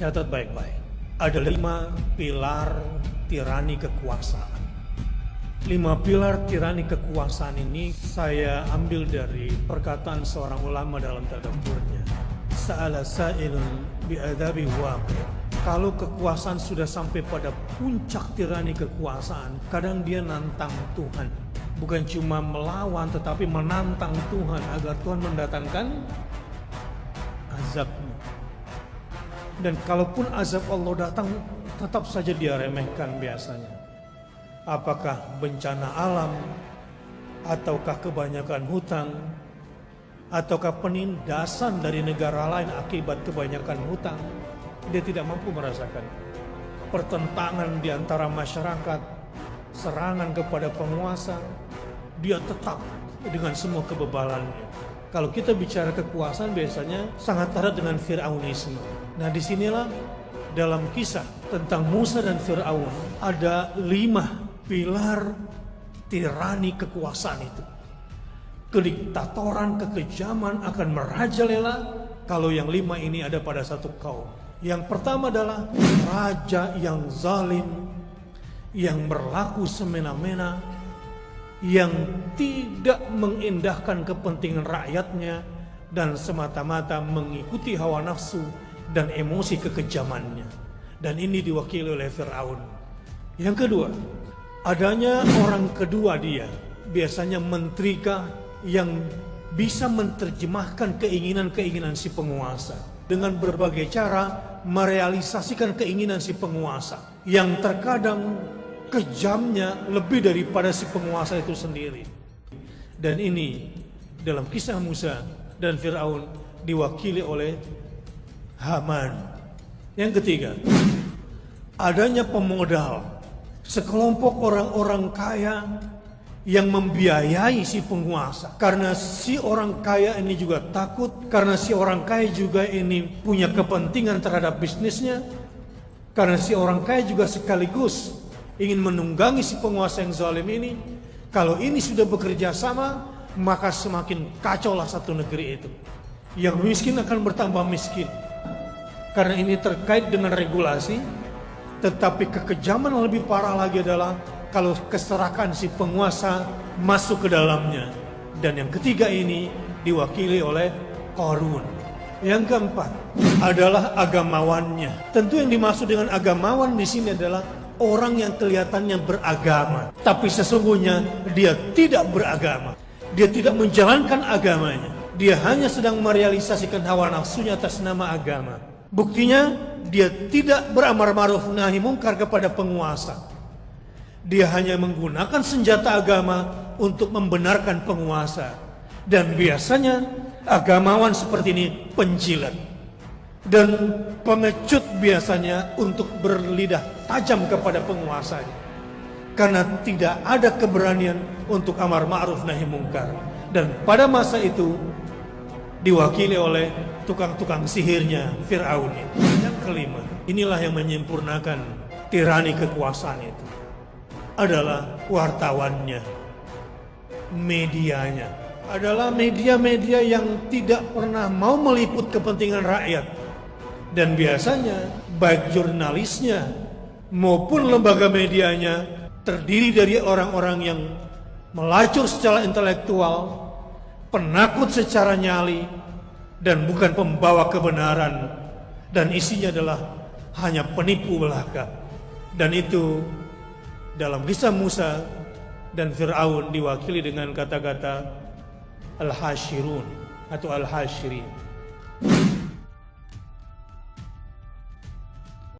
Catat baik-baik. Ada 5 pilar tirani kekuasaan. 5 pilar tirani kekuasaan ini saya ambil dari perkataan seorang ulama dalam tadabburnya. Sa'ala sa'ilun bi'adabi waqi'. Kalau kekuasaan sudah sampai pada puncak tirani kekuasaan, kadang dia nantang Tuhan. Bukan cuma melawan, tetapi menantang Tuhan agar Tuhan mendatangkan azabnya. Dan kalaupun azab Allah datang, tetap saja dia remehkan biasanya. Apakah bencana alam, ataukah kebanyakan hutang, ataukah penindasan dari negara lain akibat kebanyakan hutang, dia tidak mampu merasakan. Pertentangan di antara masyarakat, serangan kepada penguasa, dia tetap dengan semua kebebalannya. Kalau kita bicara kekuasaan biasanya sangat erat dengan Fir'aunisme. Nah disinilah dalam kisah tentang Musa dan Fir'aun ada 5 pilar tirani kekuasaan itu. Kediktatoran, kekejaman akan merajalela kalau yang 5 ini ada pada satu kaum. Yang pertama adalah raja yang zalim, yang berlaku semena-mena, yang tidak mengindahkan kepentingan rakyatnya dan semata-mata mengikuti hawa nafsu dan emosi kekejamannya. Dan ini diwakili oleh Fir'aun. Yang kedua, adanya orang kedua dia, biasanya menterika yang bisa menerjemahkan keinginan-keinginan si penguasa dengan berbagai cara merealisasikan keinginan si penguasa yang terkadang kejamnya lebih daripada si penguasa itu sendiri. Dan ini dalam kisah Musa dan Fir'aun diwakili oleh Haman. Yang ketiga, adanya pemodal, sekelompok orang-orang kaya yang membiayai si penguasa. Karena si orang kaya ini juga takut, karena si orang kaya juga ini punya kepentingan terhadap bisnisnya, karena si orang kaya juga sekaligus ingin menunggangi si penguasa yang zalim ini. Kalau ini sudah bekerja sama, maka semakin kacaulah satu negeri itu. Yang miskin akan bertambah miskin. Karena ini terkait dengan regulasi, tetapi kekejaman yang lebih parah lagi adalah kalau keserakan si penguasa masuk ke dalamnya. Dan yang ketiga ini diwakili oleh Qarun. Yang keempat adalah agamawannya. Tentu yang dimaksud dengan agamawan di sini adalah orang yang kelihatannya beragama, tapi sesungguhnya dia tidak beragama. Dia tidak menjalankan agamanya. Dia hanya sedang merealisasikan hawa nafsunya atas nama agama. Buktinya dia tidak beramar ma'ruf nahi mungkar kepada penguasa. Dia hanya menggunakan senjata agama untuk membenarkan penguasa. Dan biasanya agamawan seperti ini penjilat dan pengecut biasanya untuk berlidah tajam kepada penguasanya. Karena tidak ada keberanian untuk amar ma'ruf nahi mungkar. Dan pada masa itu diwakili oleh tukang-tukang sihirnya Fir'aun. Yang kelima, inilah yang menyempurnakan tirani kekuasaan itu, adalah wartawannya, medianya. Adalah media-media yang tidak pernah mau meliput kepentingan rakyat. Dan biasanya baik jurnalisnya maupun lembaga medianya terdiri dari orang-orang yang melacur secara intelektual, penakut secara nyali, dan bukan pembawa kebenaran. Dan isinya adalah hanya penipu belaka. Dan itu dalam kisah Musa dan Fir'aun diwakili dengan kata-kata al-hashirun atau al-hashirin.